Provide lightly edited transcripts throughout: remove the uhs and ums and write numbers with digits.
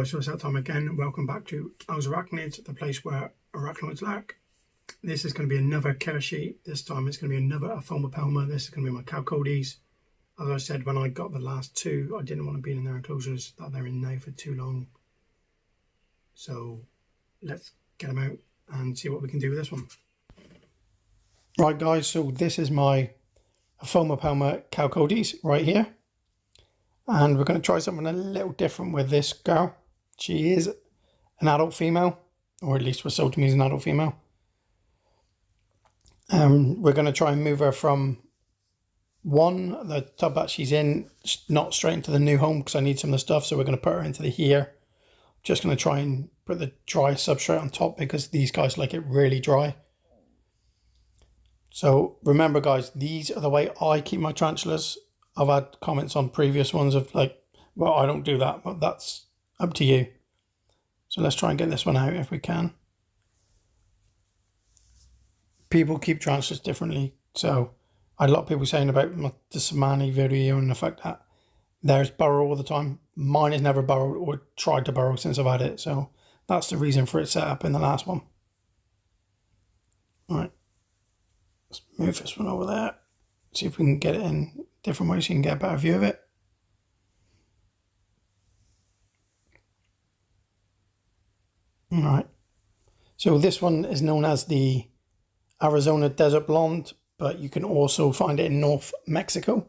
guys, so it's that time again. Welcome back to Ours Arachnids, the place where arachnoids lack. This is going to be another care sheet. This time it's going to be another Alphonopelma. This is going to be my Chalcodes. As I said, when I got the last two, I didn't want to be in their enclosures that they're in now for too long. So let's get them out and see what we can do with this one. Right guys, so this is my Alphonopelma Chalcodes right here. And we're going to try something a little different with this girl. She is an adult female, or at least was sold to me as an adult female. We're going to try and move her from the tub that she's in, not straight into the new home because I need some of the stuff. So we're going to put her into the here. Just going to try and put the dry substrate on top because these guys like it really dry. So remember guys, these are the way I keep my tarantulas. I've had comments on previous ones of like, well, I don't do that, but that's up to you. So let's try and get this one out if we can. People keep tarantulas differently. So I had a lot of people saying about the Samani video and the fact that theirs burrow all the time. Mine has never burrowed or tried to burrow since I've had it. So that's the reason for its setup in the last one. All right, let's move this one over there. See if we can get it in different ways so you can get a better view of it. All right, so this one is known as the Arizona Desert Blonde, but you can also find it in North Mexico.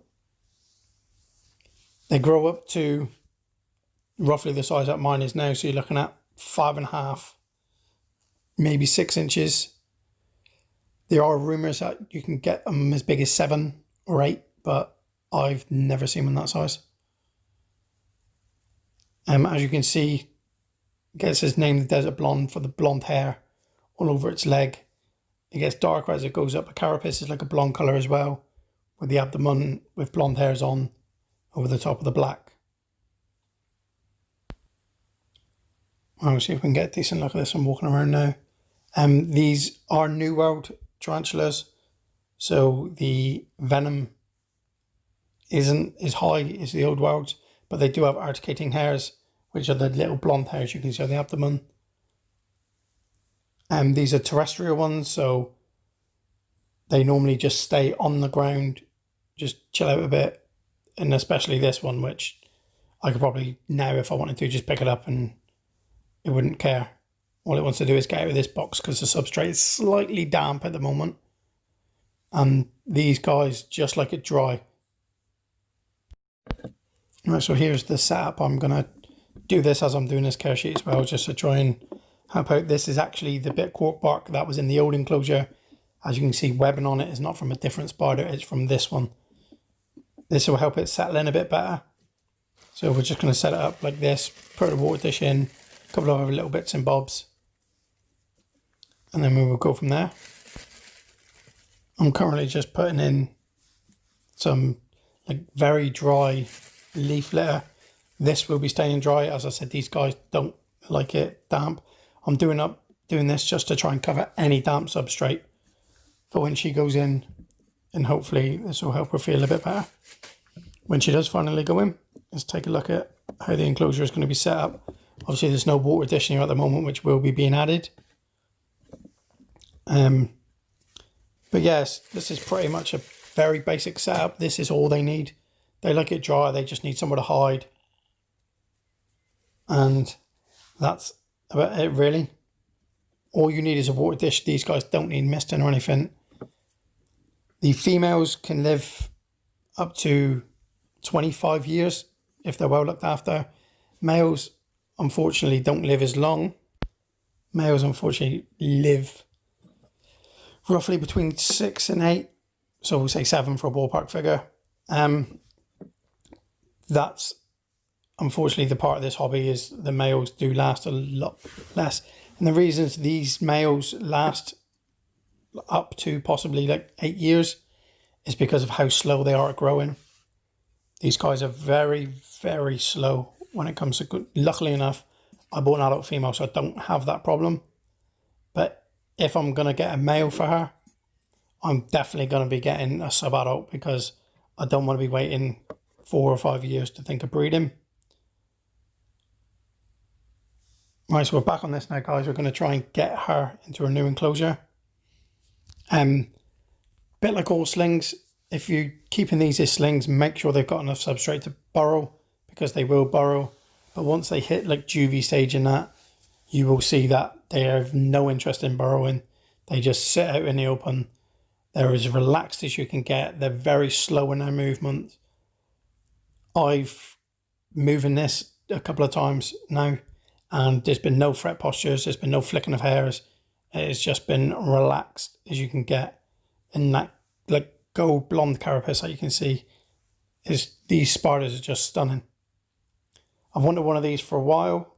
They grow up to roughly the size that mine is now, so you're looking at 5.5, maybe 6 inches. There are rumours that you can get them as big as 7 or 8, but I've never seen them that size. As you can see, it gets its name the Desert Blonde for the blonde hair all over its leg. It gets darker as it goes up. The carapace is like a blonde colour as well, with the abdomen with blonde hairs on over the top of the black. I'll see if we can get a decent look at this. I'm walking around now. These are New World tarantulas, so the venom isn't as high as the Old Worlds, but they do have articating hairs, which are the little blonde hairs you can see on the abdomen. These are terrestrial ones, so they normally just stay on the ground, just chill out a bit, and especially this one, which I could probably now, if I wanted to, just pick it up and it wouldn't care. All it wants to do is get out of this box because the substrate is slightly damp at the moment. And these guys just like it dry. Right, so here's the setup. I'm going to do this as I'm doing this care sheet as well, just to try and help out. This is actually the bit cork bark that was in the old enclosure. As you can see, webbing on it is not from a different spider, it's from this one. This will help it settle in a bit better. So we're just going to set it up like this, put the water dish in, a couple of other little bits and bobs, and then we will go from there. I'm currently just putting in some like very dry leaf litter. This will be staying dry. As I said, these guys don't like it damp. I'm doing this just to try and cover any damp substrate for when she goes in, and hopefully this will help her feel a bit better. When she does finally go in, let's take a look at how the enclosure is going to be set up. Obviously there's no water dish here at the moment, which will be being added. But yes, this is pretty much a very basic setup. This is all they need. They like it dry, they just need somewhere to hide. And that's about it really. All you need is a water dish. These guys don't need misting or anything. The females can live up to 25 years if they're well looked after. Males unfortunately don't live as long. Males unfortunately live roughly between 6 and 8. So we'll say 7 for a ballpark figure. That's unfortunately the part of this hobby is the males do last a lot less. And the reasons these males last up to possibly like 8 years is because of how slow they are at growing. These guys are very, very slow when it comes to good. Luckily enough, I bought an adult female, so I don't have that problem. But if I'm going to get a male for her, I'm definitely going to be getting a sub-adult because I don't want to be waiting 4 or 5 years to think of breeding. Right, so we're back on this now, guys. We're going to try and get her into a new enclosure. Bit like all slings, if you're keeping these as slings, make sure they've got enough substrate to burrow, because they will burrow. But once they hit like juvie stage in that, you will see that they have no interest in burrowing. They just sit out in the open. They're as relaxed as you can get. They're very slow in their movement. I've moving this a couple of times now, and there's been no fret postures, there's been no flicking of hairs. It's just been relaxed as you can get. And that like gold blonde carapace that you can see, is these spiders are just stunning. I've wanted one of these for a while.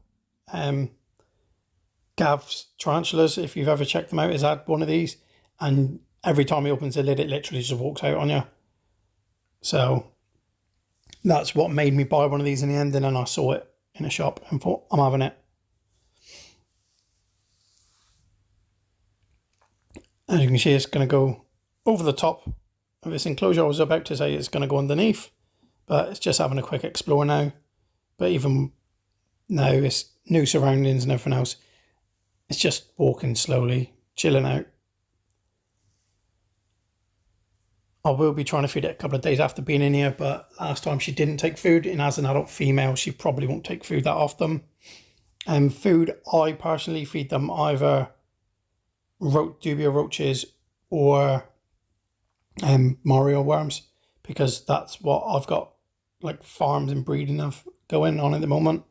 Gav's tarantulas, if you've ever checked them out, has had one of these, and every time he opens the lid it literally just walks out on you. So that's what made me buy one of these in the end, and then I saw it in a shop and thought, I'm having it. As you can see, it's going to go over the top of this enclosure. I was about to say it's going to go underneath, but it's just having a quick explore now. But even now, it's new surroundings and everything else. It's just walking slowly, chilling out. I will be trying to feed it a couple of days after being in here, but last time she didn't take food, and as an adult female, she probably won't take food that often. Food, I personally feed them either dubia roaches or Mario worms, because that's what I've got like farms and breeding of going on at the moment.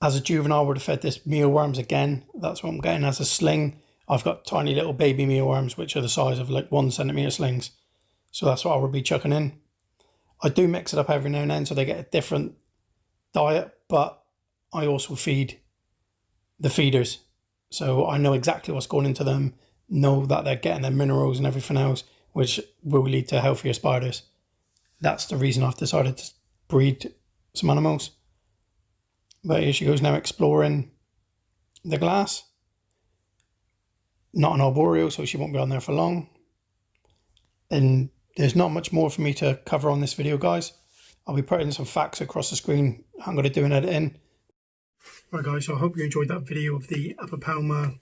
As a juvenile, I would have fed this mealworms again. That's what I'm getting as a sling. I've got tiny little baby mealworms, which are the size of like 1 centimetre slings. So that's what I would be chucking in. I do mix it up every now and then so they get a different diet, but I also feed the feeders. So I know exactly what's going into them, know that they're getting their minerals and everything else, which will lead to healthier spiders. That's the reason I've decided to breed some animals. But here she goes now, exploring the glass. Not an arboreal, so she won't be on there for long. And there's not much more for me to cover on this video, guys. I'll be putting some facts across the screen. I'm going to do an editing. Right, guys, so I hope you enjoyed that video of the Alphonopelma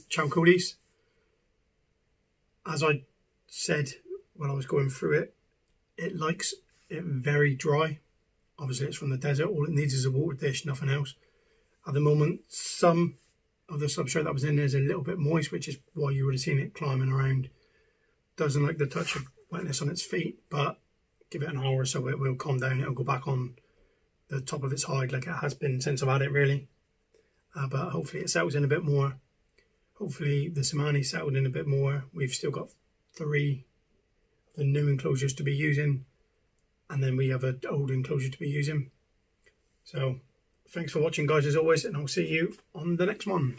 Chalcodes. As I said when I was going through it, it likes it very dry. Obviously it's from the desert, all it needs is a water dish, nothing else. At the moment, some of the substrate that was in there is a little bit moist, which is why you would have seen it climbing around. Doesn't like the touch of wetness on its feet, but give it an hour or so, it will calm down. It'll go back on the top of its hide like it has been since I've had it, really. But hopefully it settles in a bit more. Hopefully the Samani settled in a bit more. We've still got 3 of the new enclosures to be using, and then we have an old enclosure to be using. So thanks for watching, guys, as always, and I'll see you on the next one.